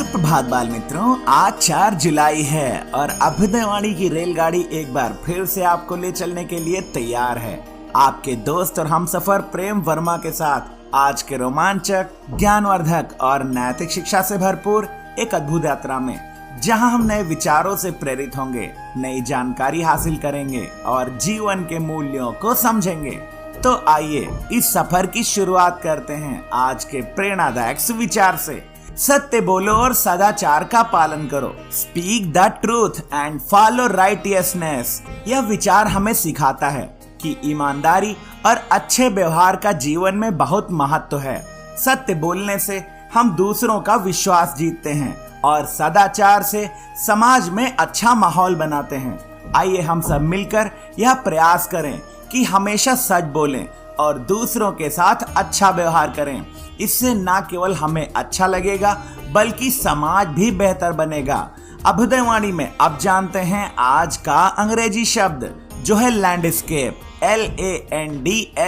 सुप्रभात बाल मित्रों, आज 4 जुलाई है और अभ्युदयवाणी की रेलगाड़ी एक बार फिर से आपको ले चलने के लिए तैयार है। आपके दोस्त और हमसफर प्रेम वर्मा के साथ आज के रोमांचक, ज्ञानवर्धक और नैतिक शिक्षा से भरपूर एक अद्भुत यात्रा में, जहां हम नए विचारों से प्रेरित होंगे, नई जानकारी हासिल करेंगे और जीवन के मूल्यों को समझेंगे। तो आइए इस सफर की शुरुआत करते हैं आज के प्रेरणादायक सुविचार से। सत्य बोलो और सदाचार का पालन करो। Speak the truth and follow righteousness. यह विचार हमें सिखाता है कि ईमानदारी और अच्छे व्यवहार का जीवन में बहुत महत्व है। सत्य बोलने से हम दूसरों का विश्वास जीतते हैं और सदाचार से समाज में अच्छा माहौल बनाते हैं। आइए हम सब मिलकर यह प्रयास करें कि हमेशा सच बोलें और दूसरों के साथ अच्छा व्यवहार करें। इससे न केवल हमें अच्छा लगेगा बल्कि समाज भी बेहतर बनेगा। अभ्युदयवाणी में अब जानते हैं आज का अंग्रेजी शब्द जो है लैंडस्केप। LANDSCAPE।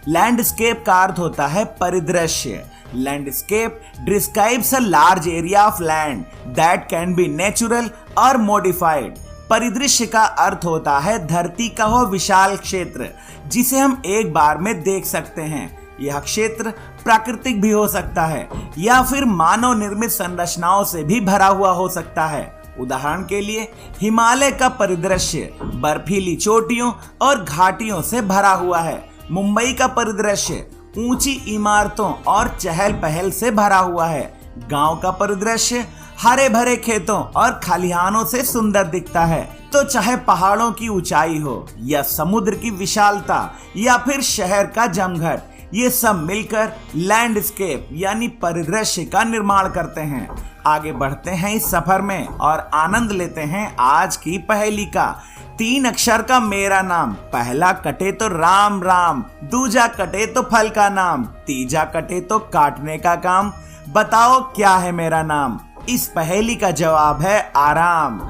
लैंडस्केप का अर्थ होता है परिदृश्य। Landscape describes a large area of land that can be natural और मॉडिफाइड। परिदृश्य का अर्थ होता है धरती का वह विशाल क्षेत्र जिसे हम एक बार में देख सकते हैं। यह क्षेत्र प्राकृतिक भी हो सकता है या फिर मानव निर्मित संरचनाओं से भी भरा हुआ हो सकता है। उदाहरण के लिए हिमालय का परिदृश्य बर्फीली चोटियों और घाटियों से भरा हुआ है। मुंबई का परिदृश्य ऊंची इमारतों और चहल पहल से भरा हुआ है। गांव का परिदृश्य हरे भरे खेतों और खलिहानों से सुंदर दिखता है। तो चाहे पहाड़ों की ऊंचाई हो या समुद्र की विशालता या फिर शहर का जमघट, ये सब मिलकर लैंडस्केप यानी परिदृश्य का निर्माण करते हैं। आगे बढ़ते हैं इस सफर में और आनंद लेते हैं आज की पहेली का। 3 अक्षर का मेरा नाम, पहला कटे तो राम राम, दूजा कटे तो फल का नाम, तीजा कटे तो काटने का काम, बताओ क्या है मेरा नाम। इस पहेली का जवाब है आराम।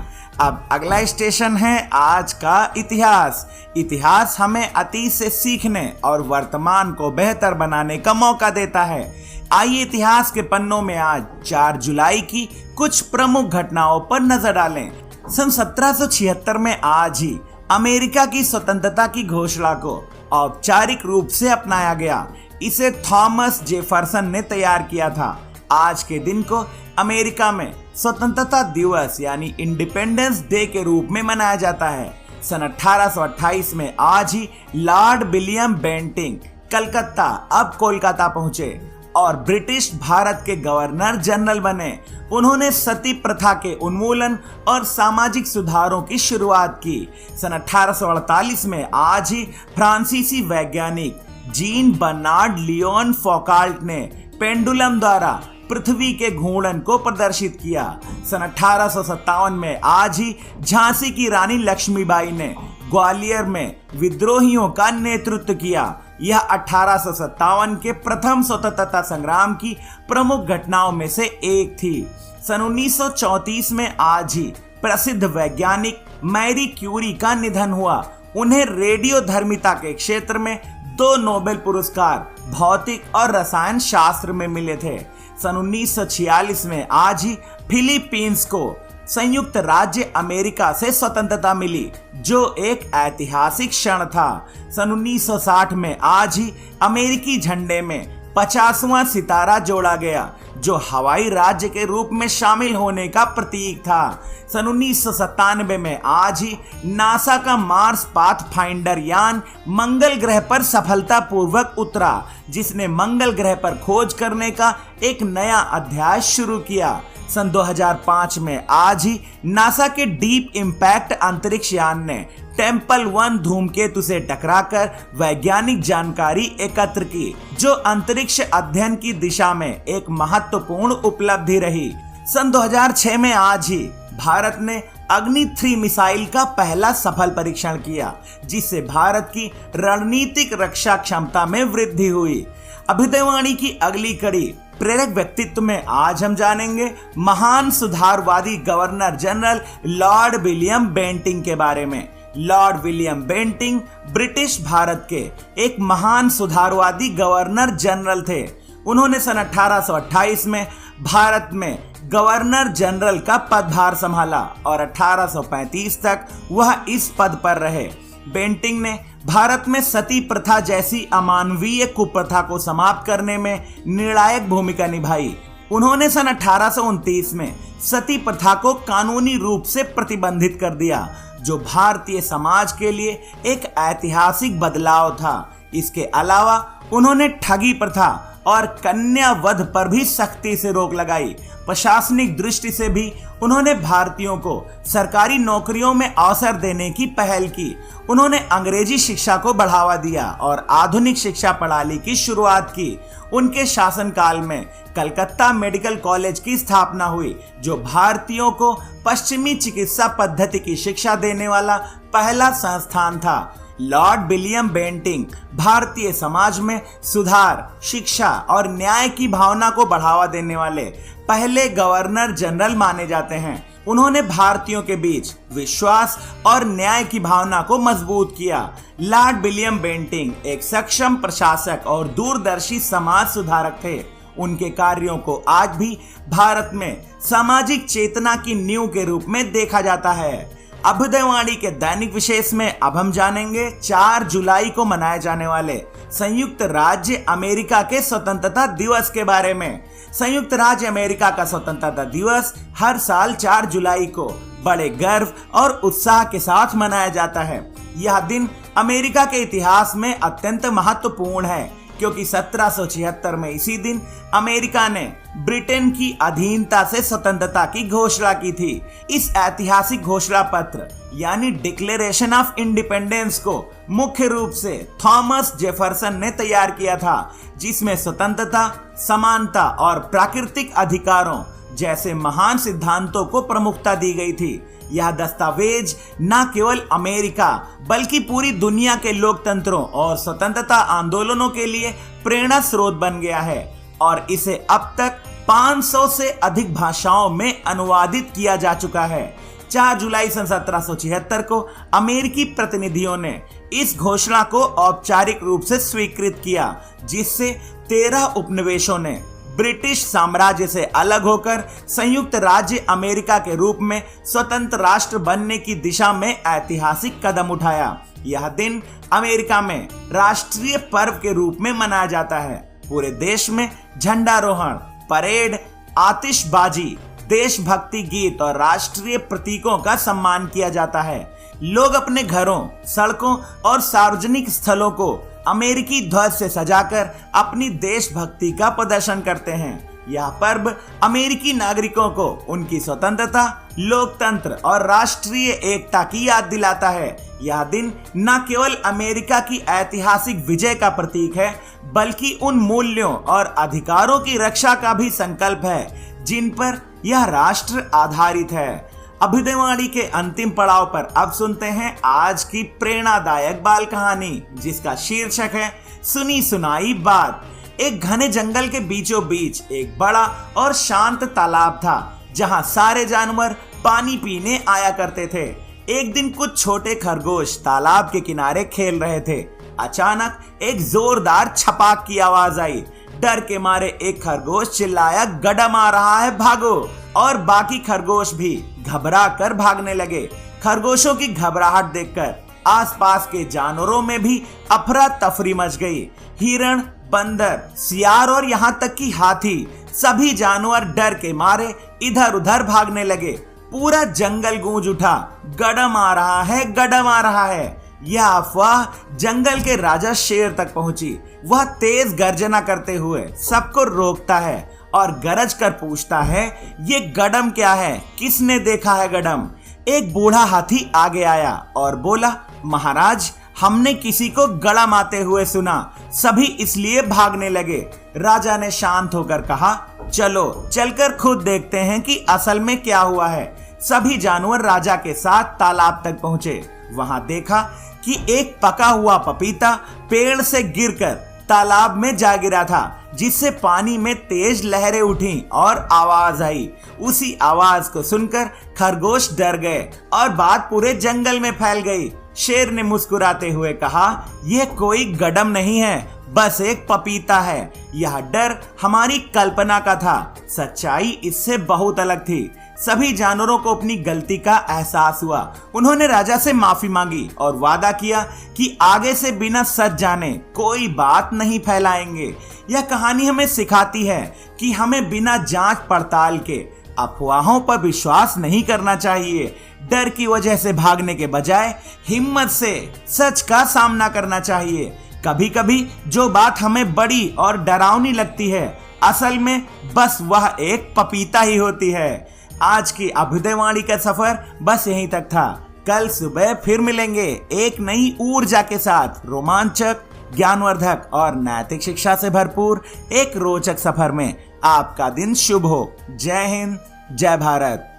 अब अगला स्टेशन है आज का इतिहास। इतिहास हमें अतीत से सीखने और वर्तमान को बेहतर बनाने का मौका देता है। आइए इतिहास के पन्नों में आज 4 जुलाई की कुछ प्रमुख घटनाओं पर नजर डालें। सन 1776 में आज ही अमेरिका की स्वतंत्रता की घोषणा को औपचारिक रूप से अपनाया गया। इसे थॉमस जेफरसन ने तैयार किया था। आज के दिन को अमेरिका में स्वतंत्रता दिवस यानी इंडिपेंडेंस डे के रूप में मनाया जाता है। सन 1828 में आज ही लॉर्ड विलियम बेंटिंक कलकत्ता अब कोलकाता पहुंचे और ब्रिटिश भारत के गवर्नर जनरल बने। उन्होंने सती प्रथा के उन्मूलन और सामाजिक सुधारों की शुरुआत की। सन 1848 में आज ही फ्रांसीसी वैज्ञानिक जीन बर्नार्ड लियोन फौकाल्ट ने पेंडुलम द्वारा पृथ्वी के घूर्णन को प्रदर्शित किया। सन 1857 में आज ही झांसी की रानी लक्ष्मीबाई ने ग्वालियर में विद्रोहियों का नेतृत्व किया। यह 1857 के प्रथम स्वतंत्रता संग्राम की प्रमुख घटनाओं में से एक थी। सन 1934 में आज ही प्रसिद्ध वैज्ञानिक मैरी क्यूरी का निधन हुआ। उन्हें रेडियोधर्मिता के क्षेत्र में 2 नोबेल पुरस्कार भौतिक और रसायन शास्त्र में मिले थे। सन 1946 में आज ही फिलीपींस को संयुक्त राज्य अमेरिका से स्वतंत्रता मिली, जो एक ऐतिहासिक क्षण था। सन 1960 में आज ही अमेरिकी झंडे में 50वां सितारा जोड़ा गया, जो हवाई राज्य के रूप में शामिल होने का प्रतीक था। सन 1997 में आज ही नासा का मार्स पाथफाइंडर यान मंगल ग्रह पर सफलतापूर्वक उतरा, जिसने मंगल ग्रह पर खोज करने का एक नया अध्याय शुरू किया। सन 2005 में आज ही नासा के डीप इम्पैक्ट अंतरिक्ष यान ने टेम्पल 1 धूमकेतु से टकराकर वैज्ञानिक जानकारी एकत्र की, जो अंतरिक्ष अध्ययन की दिशा में एक महत्वपूर्ण उपलब्धि रही। सन 2006 में आज ही भारत ने अग्नि 3 मिसाइल का पहला सफल परीक्षण किया, जिससे भारत की रणनीतिक रक्षा क्षमता में वृद्धि हुई। अभ्युदयवाणी की अगली कड़ी प्रेरक व्यक्तित्व में आज हम जानेंगे महान सुधारवादी governor general lord William Bentinck के बारे में। Lord William Bentinck British Bharat के एक महान सुधारवादी गवर्नर जनरल थे। उन्होंने सन 1828 में भारत में गवर्नर जनरल का पदभार संभाला और 1835 तक वह इस पद पर रहे। बेंटिंक ने भारत में सती प्रथा जैसी अमानवीय कुप्रथा को समाप्त करने में निर्णायक भूमिका निभाई। उन्होंने सन 1829 में सती प्रथा को कानूनी रूप से प्रतिबंधित कर दिया, जो भारतीय समाज के लिए एक ऐतिहासिक बदलाव था। इसके अलावा उन्होंने ठगी प्रथा और कन्या वध पर भी सख्ती से रोक लगाई। प्रशासनिक दृष्टि से भी उन्होंने भारतीयों को सरकारी नौकरियों में अवसर देने की पहल की। उन्होंने अंग्रेजी शिक्षा को बढ़ावा दिया और आधुनिक शिक्षा प्रणाली की शुरुआत की। उनके शासनकाल में कलकत्ता मेडिकल कॉलेज की स्थापना हुई, जो भारतीयों को पश्चिमी चिकित्सा पद्धति की शिक्षा देने वाला पहला संस्थान था। Lord William Bentinck Bharatiya Samaj में सुधार, शिक्षा और न्याय की भावना को बढ़ावा देने वाले पहले गवर्नर जनरल माने जाते हैं। उन्होंने भारतीयों के बीच विश्वास और न्याय की भावना को मजबूत किया। लॉर्ड विलियम बेंटिंक एक सक्षम प्रशासक और दूरदर्शी समाज सुधारक थे। उनके कार्यों को आज भी भारत में सामाजिक चेतना की नींव के रूप में देखा जाता है। अभ्युदयवाणी के दैनिक विशेष में अब हम जानेंगे 4 जुलाई को मनाए जाने वाले संयुक्त राज्य अमेरिका के स्वतंत्रता दिवस के बारे में। संयुक्त राज्य अमेरिका का स्वतंत्रता दिवस हर साल 4 जुलाई को बड़े गर्व और उत्साह के साथ मनाया जाता है। यह दिन अमेरिका के इतिहास में अत्यंत महत्वपूर्ण है, क्योंकि 1776 में इसी दिन अमेरिका ने ब्रिटेन की अधीनता से स्वतंत्रता की घोषणा की थी। इस ऐतिहासिक घोषणा पत्र यानी डिक्लेरेशन ऑफ इंडिपेंडेंस को मुख्य रूप से थॉमस जेफरसन ने तैयार किया था, जिसमें स्वतंत्रता, समानता और प्राकृतिक अधिकारों जैसे महान सिद्धांतों को प्रमुखता दी गई थी। यह दस्तावेज न केवल अमेरिका बल्कि पूरी दुनिया के लोकतंत्रों और स्वतंत्रता आंदोलनों के लिए प्रेरणा स्रोत बन गया है और इसे अब तक 500 से अधिक भाषाओं में अनुवादित किया जा चुका है। 4 जुलाई सन 1776 को अमेरिकी प्रतिनिधियों ने इस घोषणा को औपचारिक रूप से स्वीकृत किया, जिससे 13 उपनिवेशों ने ब्रिटिश साम्राज्य से अलग होकर संयुक्त राज्य अमेरिका के रूप में स्वतंत्र राष्ट्र बनने की दिशा में ऐतिहासिक कदम उठाया। यह दिन अमेरिका में राष्ट्रीय पर्व के रूप में मनाया जाता है। पूरे देश में झंडारोहण, परेड, आतिशबाजी, देशभक्ति गीत और राष्ट्रीय प्रतीकों का सम्मान किया जाता है। लोग अपने घरों, सड़कों और सार्वजनिक स्थलों को अमेरिकी ध्वज से सजाकर अपनी देशभक्ति का प्रदर्शन करते हैं। यह पर्व अमेरिकी नागरिकों को उनकी स्वतंत्रता, लोकतंत्र और राष्ट्रीय एकता की याद दिलाता है। यह दिन न केवल अमेरिका की ऐतिहासिक विजय का प्रतीक है, बल्कि उन मूल्यों और अधिकारों की रक्षा का भी संकल्प है जिन पर यह राष्ट्र आधारित है। अभ्युदयवाणी के अंतिम पड़ाव पर अब सुनते हैं आज की प्रेरणादायक बाल कहानी, जिसका शीर्षक है सुनी सुनाई बात। एक घने जंगल के बीचों बीच एक बड़ा और शांत तालाब था, जहां सारे जानवर पानी पीने आया करते थे। एक दिन कुछ छोटे खरगोश तालाब के किनारे खेल रहे थे। अचानक एक जोरदार छपाक की आवाज आई। डर के मारे एक खरगोश चिल्लाया, गडम आ रहा है, भागो! और बाकी खरगोश भी घबरा कर भागने लगे। खरगोशों की घबराहट देखकर आसपास के जानवरों में भी अफरा तफरी मच गई। हिरण, बंदर, सियार और यहाँ तक कि हाथी, सभी जानवर डर के मारे इधर उधर भागने लगे। पूरा जंगल गूंज उठा, गडम आ रहा है, गडम आ रहा है। यह अफवाह जंगल के राजा शेर तक पहुंची। वह तेज गर्जना करते हुए सबको रोकता है और गरज कर पूछता है, ये गडम क्या है? किसने देखा है गडम? एक बूढ़ा हाथी आगे आया और बोला, महाराज, हमने किसी को गडम आते हुए सुना, सभी इसलिए भागने लगे। राजा ने शांत होकर कहा, चलो चलकर खुद देखते हैं कि असल में क्या हुआ है। सभी जानवर राजा के साथ तालाब तक पहुंचे। वहां देखा कि एक पका हुआ पपीता पेड़ से गिरकर तालाब में जा गिरा था, जिससे पानी में तेज लहरें उठी और आवाज आई। उसी आवाज को सुनकर खरगोश डर गए और बात पूरे जंगल में फैल गई। शेर ने मुस्कुराते हुए कहा, यह कोई गडम नहीं है, बस एक पपीता है। यह डर हमारी कल्पना का था, सच्चाई इससे बहुत अलग थी। सभी जानवरों को अपनी गलती का एहसास हुआ। उन्होंने राजा से माफी मांगी और वादा किया कि आगे से बिना सच जाने कोई बात नहीं फैलाएंगे। यह कहानी हमें सिखाती है कि हमें बिना जांच पड़ताल के अफवाहों पर विश्वास नहीं करना चाहिए। डर की वजह से भागने के बजाय हिम्मत से सच का सामना करना चाहिए। कभी कभी जो बात हमें बड़ी और डरावनी लगती है, असल में बस वह एक पपीता ही होती है। आज की अभ्युदयवाणी का सफर बस यहीं तक था। कल सुबह फिर मिलेंगे एक नई ऊर्जा के साथ, रोमांचक, ज्ञानवर्धक और नैतिक शिक्षा से भरपूर एक रोचक सफर में। आपका दिन शुभ हो। जय हिंद, जय भारत।